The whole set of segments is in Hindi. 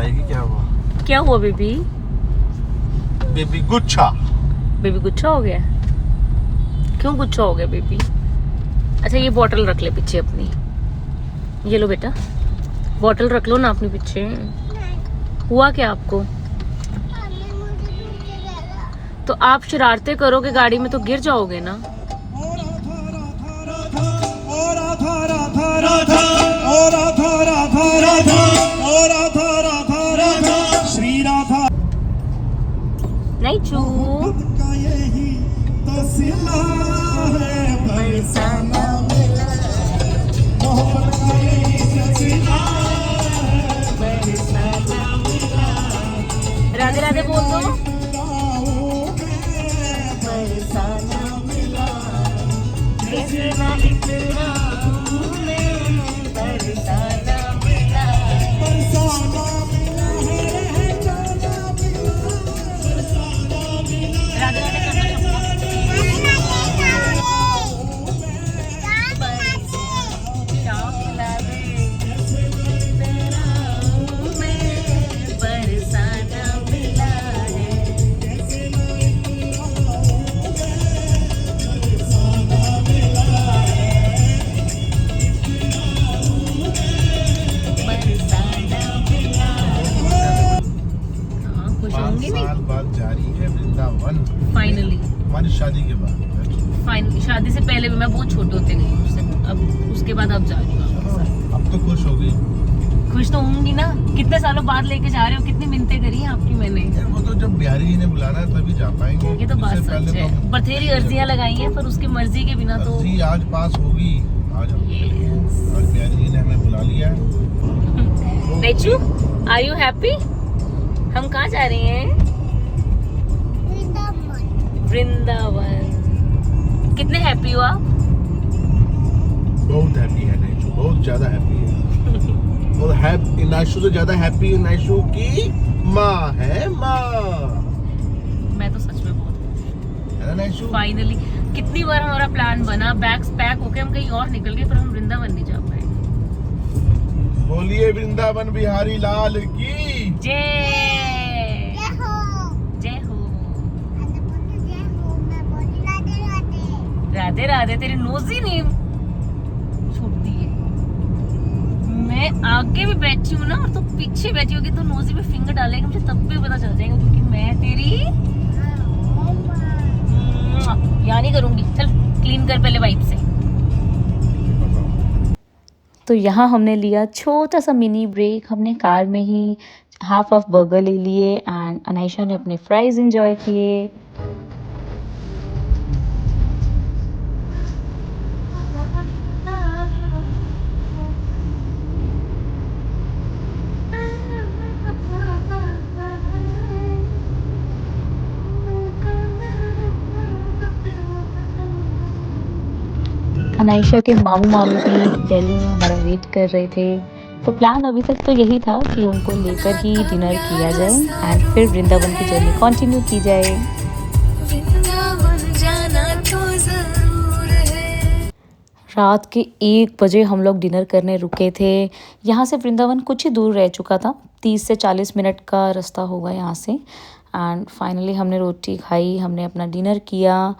जाएगी। क्या हुआ? क्या हुआ बेबी? बेबी गुच्छा। बेबी गुच्छा हो गया? क्यों गुच्छा हो गया बेबी? अच्छा ये बॉटल रख ले पीछे अपनी। ये लो बेटा, बॉटल रख लो ना अपने पीछे। हुआ क्या आपको? तो आप शरारतें करोगे गाड़ी में तो गिर जाओगे ना। नहीं चू राधे राधे बोल दो। फाइनली हमारी शादी के बाद। फाइनली शादी से पहले भी मैं बहुत छोटे होते गई उससे, अब उसके बाद अब जा रही हूँ। अब तो खुश हो गई। खुश तो होंगी ना, कितने सालों बाद लेके जा रहे हो, कितनी मिन्नतें करी हैं आपकी मैंने। यार वो तो जब बिहारी जी ने बुलाना है तभी जा पाएंगे। ये तो बात सच है, बथेरी अर्जियां लगाई हैं पर उसकी मर्जी के बिना तो। अर्जी आज पास होगी। आज आज बिहारी जी ने हमें बुला लिया है। Nechu, are you happy? हम कहाँ जा रहे हैं? वृंदावन। कितने हैप्पी हो आप? बहुत हैप्पी है नाइशू, बहुत ज्यादा हैप्पी है। और हैप्पी नाइशू से ज्यादा हैप्पी नाइशू की माँ है। माँ मैं तो सच में बहुत है ना नाइशू। फाइनली कितनी बार हमारा प्लान बना, बैग्स पैक होके हम कहीं और निकल गए पर हम वृंदावन नहीं जा पाए। बोलिए वृंदावन बिहारी लाल की जय जय हो। राधे राधे। तेरी नोजी नहीं छूटती है। मैं आगे भी बैठी हूँ ना और तो पीछे बैठी होगी तो नोजी में फिंगर डालेगी, मुझे तब भी पता चल जाएगा क्योंकि मैं तेरी यहाँ नहीं करूंगी। चल क्लीन कर पहले वाइप से। तो यहाँ हमने लिया छोटा सा मिनी ब्रेक। हमने कार में ही हाफ ऑफ बर्गर ले लिए एंड अनाइशा ने अपने फ्राइज एंजॉय किए। अनाइशा के मामू मामी भी दिल्ली में हमारा वेट कर रहे थे। तो प्लान अभी तक तो यही था कि उनको लेकर ही डिनर किया जाए एंड फिर वृंदावन की जर्नी कंटिन्यू की जाए। रात के 1 बजे हम लोग डिनर करने रुके थे। यहाँ से वृंदावन कुछ ही दूर रह चुका था, 30 से 40 मिनट का रास्ता होगा यहाँ से। एंड फाइनली हमने रोटी खाई, हमने अपना डिनर किया।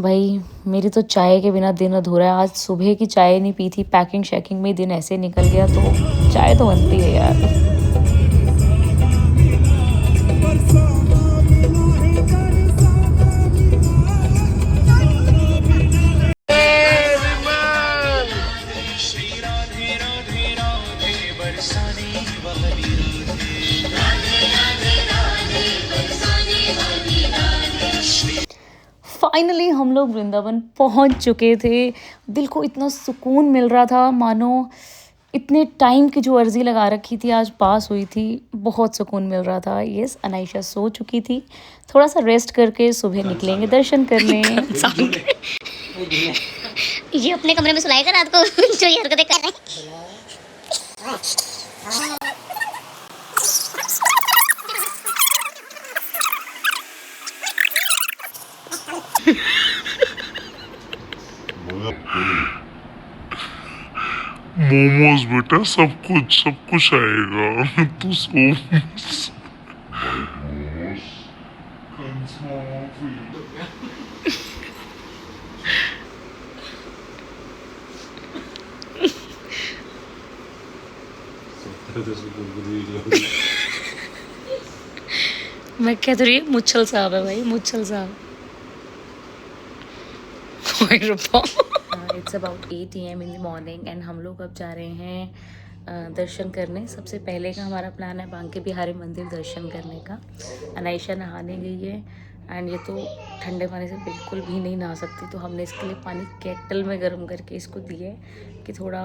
भाई मेरी तो चाय के बिना दिन अधूरा है। आज सुबह की चाय नहीं पी थी, पैकिंग शैकिंग में दिन ऐसे निकल गया, तो चाय तो बनती है यार। फाइनली हम लोग वृंदावन पहुंच चुके थे। दिल को इतना सुकून मिल रहा था मानो इतने टाइम की जो अर्जी लगा रखी थी आज पास हुई थी। बहुत सुकून मिल रहा था। यस, अनाइशा सो चुकी थी, थोड़ा सा रेस्ट करके सुबह निकलेंगे दर्शन करने। ये अपने कमरे में सुलाएगा रात को जो ये हरकतें कर रहे हैं। मोमोज बेटा, सब कुछ आएगा। तू सो। मैं कह तो रही हूँ मुच्छल साहब है भाई, मुच्छल साहब। It's about 8 AM in the morning and हम लोग अब जा रहे हैं दर्शन करने। सबसे पहले का हमारा प्लान है बांके बिहारी मंदिर दर्शन करने का। अनाइशा नहाने गई है एंड ये तो ठंडे पानी से बिल्कुल भी नहीं नहा सकती, तो हमने इसके लिए पानी केटल में गर्म करके इसको दिया है कि थोड़ा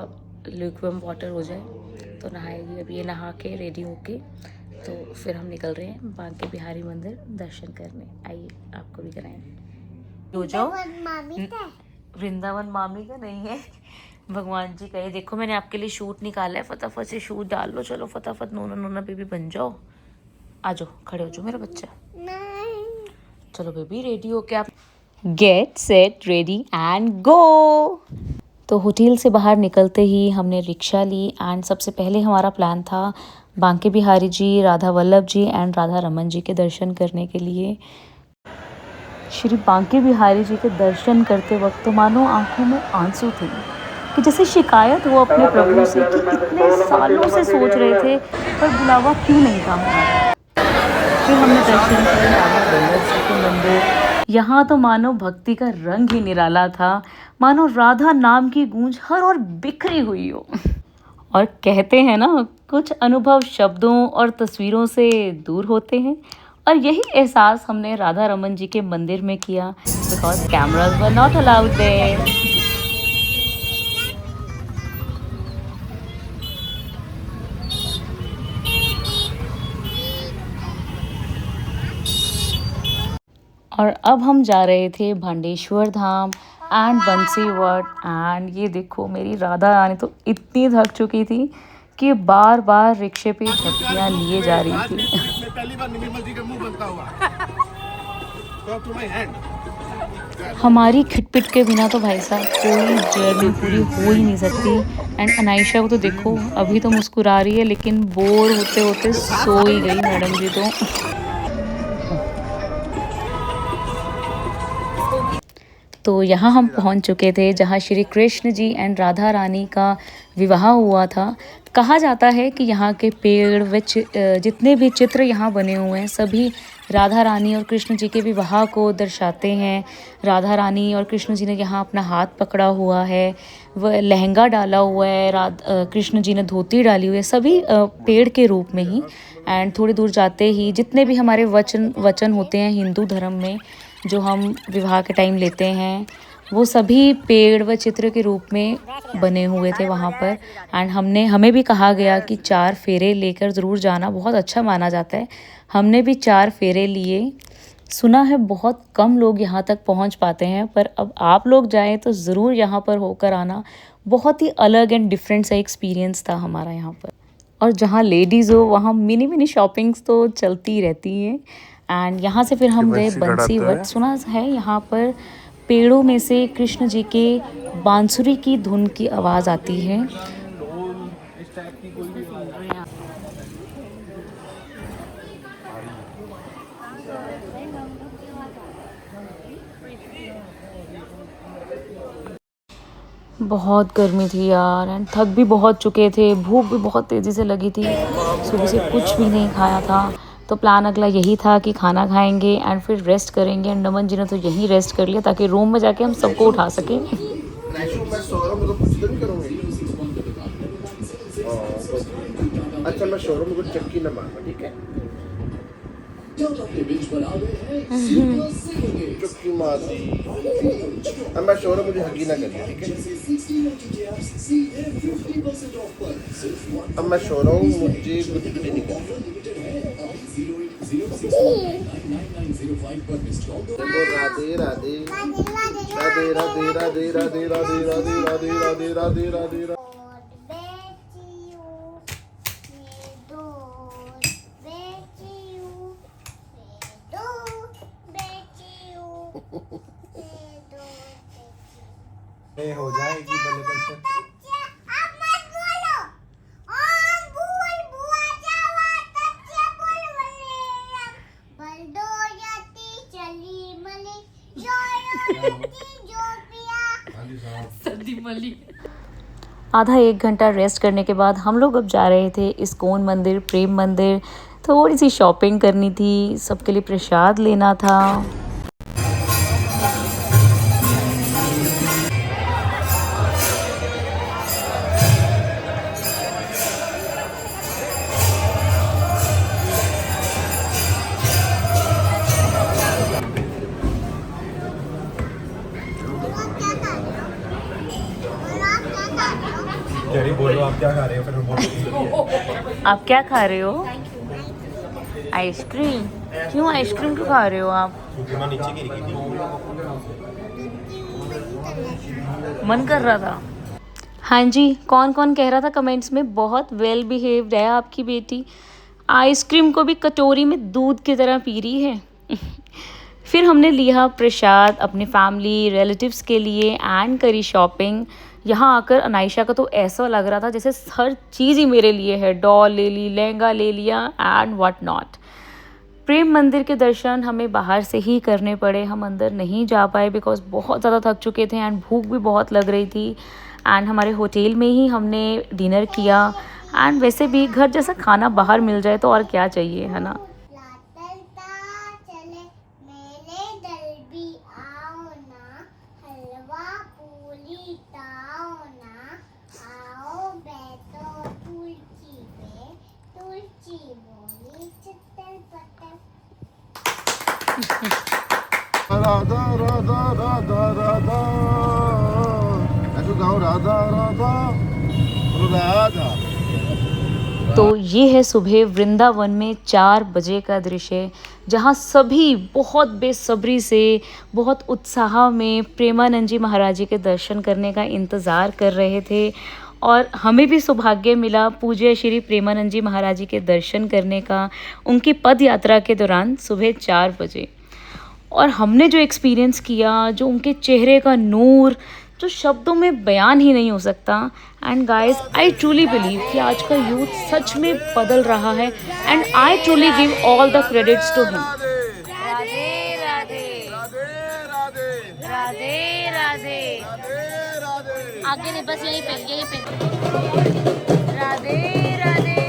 ल्यूकवार्म वाटर हो जाए तो नहाएगी। अब ये नहा के रेडी होके तो फिर हम निकल रहे हैं बांके बिहारी मंदिर दर्शन करने। आइए आपको भी कराएं। हो जाओ। वृंदावन मामी का नहीं है, भगवान जी का है। देखो मैंने आपके लिए शूट निकाला है, फटाफट से शूट डाल लो। चलो फटाफट नोना नोना बेबी बन जाओ। आ जाओ, खड़े हो जाओ मेरा बच्चा। चलो बेबी रेडी हो के आप get set ready and go. तो होटल से बाहर निकलते ही हमने रिक्शा ली एंड सबसे पहले हमारा प्लान था बांके बिहारी जी, राधा वल्लभ जी एंड राधा रमन जी के दर्शन करने के लिए। श्री बांके बिहारी जी के दर्शन करते वक्त तो मानो आंखों में आंसू थे कि जैसे शिकायत हो अपने प्रभु से कि इतने सालों से सोच रहे थे पर बुलावा क्यों नहीं था हमारा। फिर हमने दर्शन किए राधा वल्लभ जी के मंदिर। यहाँ तो मानो भक्ति का रंग ही निराला था, मानो राधा नाम की गूंज हर और बिखरी हुई हो। और कहते हैं ना, कुछ अनुभव शब्दों और तस्वीरों से दूर होते हैं, और यही एहसास हमने राधा रमन जी के मंदिर में किया because cameras were not allowed there. और अब हम जा रहे थे भांडेश्वर धाम एंड बंसीवट। एंड ये देखो मेरी राधा रानी तो इतनी थक चुकी थी कि बार बार रिक्शे पे झपकियाँ लिए जा रही थी। पहली बार निर्मल जी का मुंह बनता हुआ। To my hand. हमारी खिटपिट के बिना तो भाई साहब कोई जर्नी पूरी हो ही नहीं सकती। एंड अनाइशा को तो देखो अभी तो मुस्कुरा रही है लेकिन बोर होते होते सो ही गई मैडम जी तो। तो यहाँ हम पहुँच चुके थे जहाँ श्री कृष्ण जी एंड राधा रानी का विवाह हुआ था। कहा जाता है कि यहाँ के पेड़ व जितने भी चित्र यहाँ बने हुए हैं सभी राधा रानी और कृष्ण जी के विवाह को दर्शाते हैं। राधा रानी और कृष्ण जी ने यहाँ अपना हाथ पकड़ा हुआ है, वह लहंगा डाला हुआ है, कृष्ण जी ने धोती डाली हुई है, सभी पेड़ के रूप में ही। एंड थोड़ी दूर जाते ही जितने भी हमारे वचन होते हैं हिंदू धर्म में जो हम विवाह के टाइम लेते हैं वो सभी पेड़ व चित्र के रूप में बने हुए थे वहाँ पर। एंड हमें भी कहा गया कि 4 फेरे लेकर ज़रूर जाना, बहुत अच्छा माना जाता है। हमने भी 4 फेरे लिए। सुना है बहुत कम लोग यहाँ तक पहुँच पाते हैं, पर अब आप लोग जाएं तो ज़रूर यहाँ पर होकर आना। बहुत ही अलग एंड डिफरेंट सा एक्सपीरियंस था हमारा यहाँ पर। और जहाँ लेडीज़ हो वहाँ मिनी शॉपिंग्स तो चलती रहती हैं। एंड यहाँ से फिर हम गए बंसीवट। सुना है यहाँ पर पेड़ों में से कृष्ण जी के बांसुरी की धुन की आवाज़ आती है। बहुत गर्मी थी यार एंड थक भी बहुत चुके थे, भूख भी बहुत तेज़ी से लगी थी, सुबह से कुछ भी नहीं खाया था। तो प्लान अगला यही था कि खाना खाएंगे एंड फिर रेस्ट करेंगे। एंड नमन जी ने तो यहीं रेस्ट कर लिया ताकि रूम में जाके हम सबको उठा सकें। अच्छा मैं शोरूम को चक्की न मारना, ठीक है? चुटकी मार अब मैं शोरूम मुझे हगी ना करिए, ठीक है? अब मैं शोरूम मुझे कुछ भी नहीं करना। राधे राधे राधे राधे राधे राधे राधे राधे राधे राधे राधे राधे राधे। हो जाएगी बल्ले बल्ले। आधा एक घंटा रेस्ट करने के बाद हम लोग अब जा रहे थे इस्कॉन मंदिर, प्रेम मंदिर। थोड़ी सी शॉपिंग करनी थी, सबके लिए प्रसाद लेना था। बोलो आप क्या खा रहे हो, फिर मैं बोलूं। आप क्या खा रहे हो? आइसक्रीम। क्यों आइसक्रीम क्यों खा रहे हो आप? नीचे गिर गई थी। मन कर रहा था। हाँ जी, कौन कौन कह रहा था कमेंट्स में बहुत वेल बिहेव्ड है आपकी बेटी, आइसक्रीम को भी कटोरी में दूध की तरह पी रही है। फिर हमने लिया प्रसाद अपनी फैमिली रिलेटिव्स के लिए एंड करी शॉपिंग। यहाँ आकर अनायशा का तो ऐसा लग रहा था जैसे हर चीज़ ही मेरे लिए है। डॉल ले ली, लहंगा ले लिया एंड व्हाट नॉट। प्रेम मंदिर के दर्शन हमें बाहर से ही करने पड़े, हम अंदर नहीं जा पाए बिकॉज बहुत ज़्यादा थक चुके थे एंड भूख भी बहुत लग रही थी। एंड हमारे होटल में ही हमने डिनर किया एंड वैसे भी घर जैसा खाना बाहर मिल जाए तो और क्या चाहिए, है ना। राधा राधा राधा राधा, ऐसे गाओ राधा राधा राधा। तो ये है सुबह वृंदावन में 4 बजे का दृश्य, जहाँ सभी बहुत बेसब्री से, बहुत उत्साह में प्रेमानंद जी महाराज जी के दर्शन करने का इंतज़ार कर रहे थे। और हमें भी सौभाग्य मिला पूज्य श्री प्रेमानंद जी महाराज जी के दर्शन करने का उनकी पद यात्रा के दौरान सुबह 4 बजे। और हमने जो एक्सपीरियंस किया, जो उनके चेहरे का नूर, जो शब्दों में बयान ही नहीं हो सकता। And guys, I truly believe कि आज का यूथ सच में बदल रहा है and I truly give all the credits to him. Radhe Radhe Radhe Radhe Radhe. आगे नहीं, बस यहीं पे राधे राधे।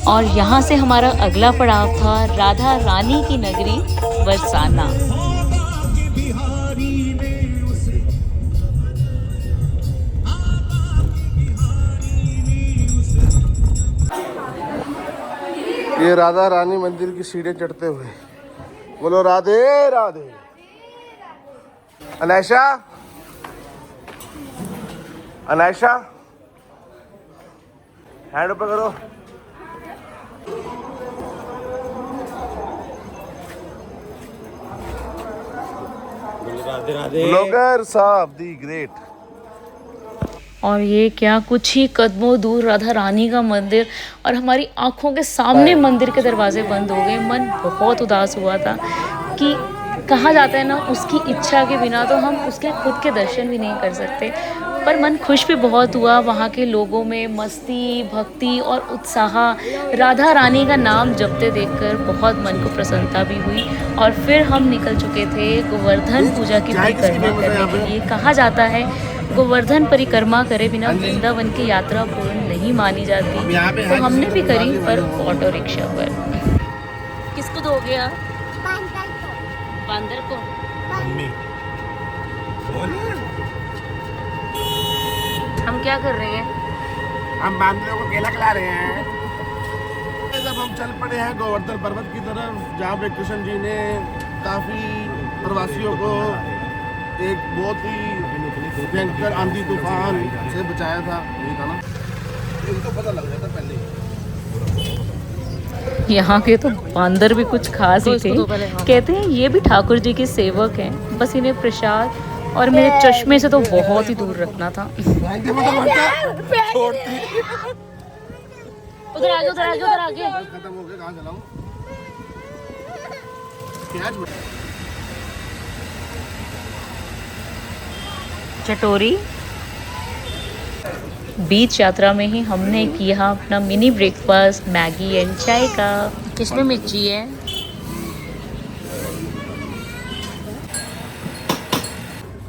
और यहाँ से हमारा अगला पड़ाव था राधा रानी की नगरी बरसाना। ये राधा रानी मंदिर की सीढ़ियाँ चढ़ते हुए बोलो राधे राधे। अनायशा, अनायशा हैंड ऊपर करो। ब्लॉगर साहब दी ग्रेट। और ये क्या, कुछ ही कदमों दूर राधा रानी का मंदिर और हमारी आंखों के सामने मंदिर के दरवाजे बंद हो गए। मन बहुत उदास हुआ था कि कहा जाता है ना, उसकी इच्छा के बिना तो हम उसके खुद के दर्शन भी नहीं कर सकते। पर मन खुश भी बहुत हुआ, वहाँ के लोगों में मस्ती, भक्ति और उत्साह, राधा रानी का नाम जपते देखकर बहुत मन को प्रसन्नता भी हुई। और फिर हम निकल चुके थे गोवर्धन पूजा की परिक्रमा करने के लिए। कहा जाता है गोवर्धन परिक्रमा करे बिना वृंदावन की यात्रा पूर्ण नहीं मानी जाती, तो हमने भी करी, पर ऑटो रिक्शा पर। किसको दोगे आप? बंदर को। हम क्या कर रहे हैं? हम बांदरों को केला खिला रहे हैं। जब हम चल पड़े हैं गोवर्धन पर्वत की तरफ, जहाँ पे कृष्ण जी ने काफी प्रवासियों को एक बहुत ही भयंकर आंधी तूफान से बचाया था, यही था ना। इनको पता लग जाता पहले ही। यहाँ के तो बांदर भी कुछ खास ही थे। कहते हैं ये भी ठाकुर जी के सेवक हैं, बस इन्हें प्रसाद और मेरे चश्मे से तो बहुत ही दूर रखना था। उधर आगे उधर आगे उधर आगे। खत्म हो गया, कहाँ चलाऊं? चटोरी। बीच यात्रा में ही हमने किया अपना मिनी ब्रेकफास्ट, मैगी एंड चाय का। किसमें मिर्ची है?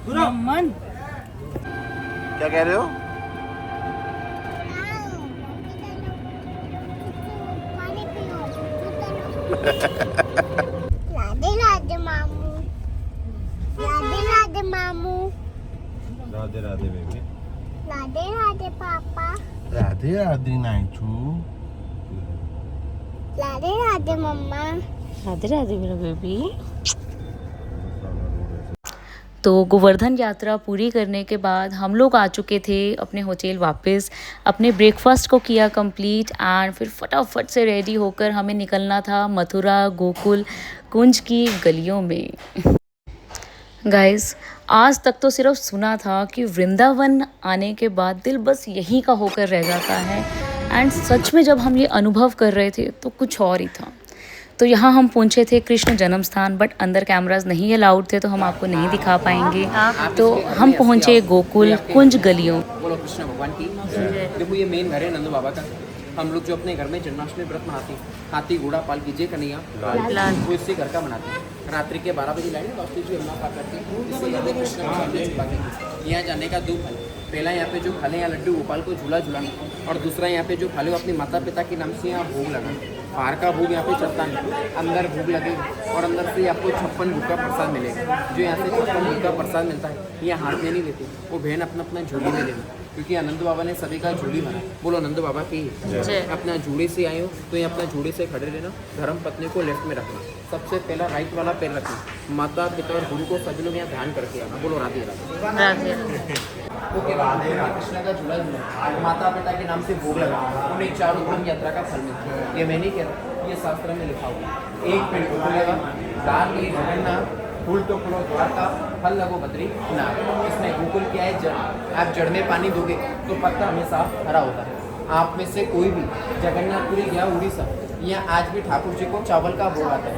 मन क्या कह रहे हो? राधे राधे मामू, राधे राधे मामू, राधे राधे बेबी, राधे राधे पापा, राधे राधे नाइचू, राधे राधे मम्मा। राधे राधे मेरा बेबी। तो गोवर्धन यात्रा पूरी करने के बाद हम लोग आ चुके थे अपने होटल वापस। अपने ब्रेकफास्ट को किया कंप्लीट एंड फिर फटाफट से रेडी होकर हमें निकलना था मथुरा गोकुल कुंज की गलियों में। गाइस, आज तक तो सिर्फ सुना था कि वृंदावन आने के बाद दिल बस यहीं का होकर रह जाता है एंड सच में जब हम ये अनुभव कर रहे थे तो कुछ और ही था। तो यहाँ हम पहुँचे थे कृष्ण जन्म स्थान, बट अंदर कैमरास नहीं अलाउड थे तो हम आपको नहीं दिखा पाएंगे। तो हम पहुँचे गोकुल कुंज गलियों। बोलो कृष्ण भगवान की। देखो ये मेन घर है नंदू बाबा का। हम लोग जो अपने घर में जन्माष्टमी व्रत मनाते हैं, हाथी घोड़ा पाल कीजिए कन्हैया लाल, वो इससे घर का मनाते हैं। रात्रि के 12 बजे लाएंगे लास्ट जो हम पार करते हैं, इससे कहते हैं कृष्ण भगवान को छुपा देंगे। यहाँ जाने का 2 फल, पहला यहाँ पे जो खाले यहाँ लड्डू गोपाल को झूला झूलाना, और दूसरा यहाँ पे जो खाले अपने माता पिता के नाम से यहाँ भोग लगाना। बाहर का भोग यहाँ पे चलता नहीं, अंदर भोग लगेगा और अंदर से आपको 56 भोग का प्रसाद मिलेगा। जो यहाँ से 56 भोग का प्रसाद मिलता है ये हाथ में नहीं लेते, वो बहन अपना अपना झोली में लेना, क्योंकि आनंद बाबा ने सभी का झोली बना। बोलो आनंद बाबा की। अपना झोली से आए हो तो ये अपना झोली से खड़े रहना। धर्म पत्नी को लेफ्ट में रखना, सबसे पहला राइट वाला पैर रखना। माता पिता और गुरु को सभी लोग यहाँ ध्यान करके आना। बोलो राधे राधे। ओके, कृष्ण का झूला झूला, माता पिता के नाम से भोग लगा, उन्हें 4 धाम यात्रा का फल मिलता है। ये मैं नहीं कहता, ये शास्त्र में लिखा हुआ। एक पेड़ को लगा, दान लिए जगन्नाथ, फूल तो फूलो द्वारका, फल लगो बद्री नाथ। इसमें गोकुल क्या है? जड़। आप जड़ में पानी दोगे तो पत्ता हमेशा हरा होता है। आप में से कोई भी जगन्नाथपुरी गया उड़ीसा, यहाँ आज भी ठाकुर जी को चावल का भोग आता है।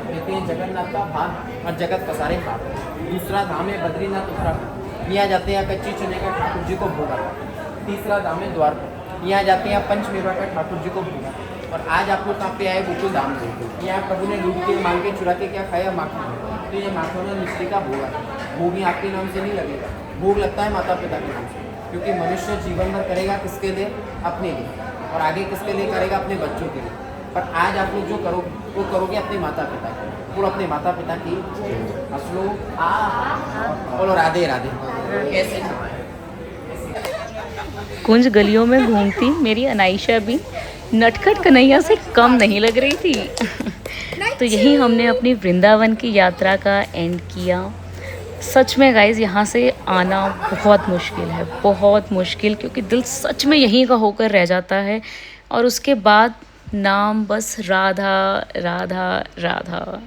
कहते हैं जगन्नाथ का भाग और जगत पसारे हाथ। दूसरा धाम है बद्रीनाथ उत्तराखंड, यहाँ जाते हैं कच्ची चने का ठाकुर जी को भोग आता है। तीसरा धाम है द्वारका, यहाँ जाते हैं पंचमेवा का ठाकुर जी को भोग आता है। और आज आप लोग कहाँ पे आए? गोकुल धाम से। यहाँ प्रभु ने लूट के मांग के चुरा के क्या खाया? माखन। तो ये माखन और मिश्री का भोग आता है। भोग ही आपके नाम से नहीं लगेगा, भोग लगता है माता पिता के नाम से, क्योंकि मनुष्य जीवन भर करेगा किसके लिए? अपने लिए, और आगे किसके लिए करेगा? अपने बच्चों के लिए। पर आज आप लोग जो करोगे वो करोगे अपने माता पिता की। बोलो अपने माता पिता की। असलो बोलो राधे राधे। कैसे कुंज गलियों में घूमती मेरी अनाइशा भी नटखट कन्हैया से कम नहीं लग रही थी। तो यही हमने अपनी वृंदावन की यात्रा का एंड किया। सच में गाइज यहाँ से आना बहुत मुश्किल है, बहुत मुश्किल, क्योंकि दिल सच में यहीं का होकर रह जाता है। और उसके बाद नाम बस राधा राधा राधा।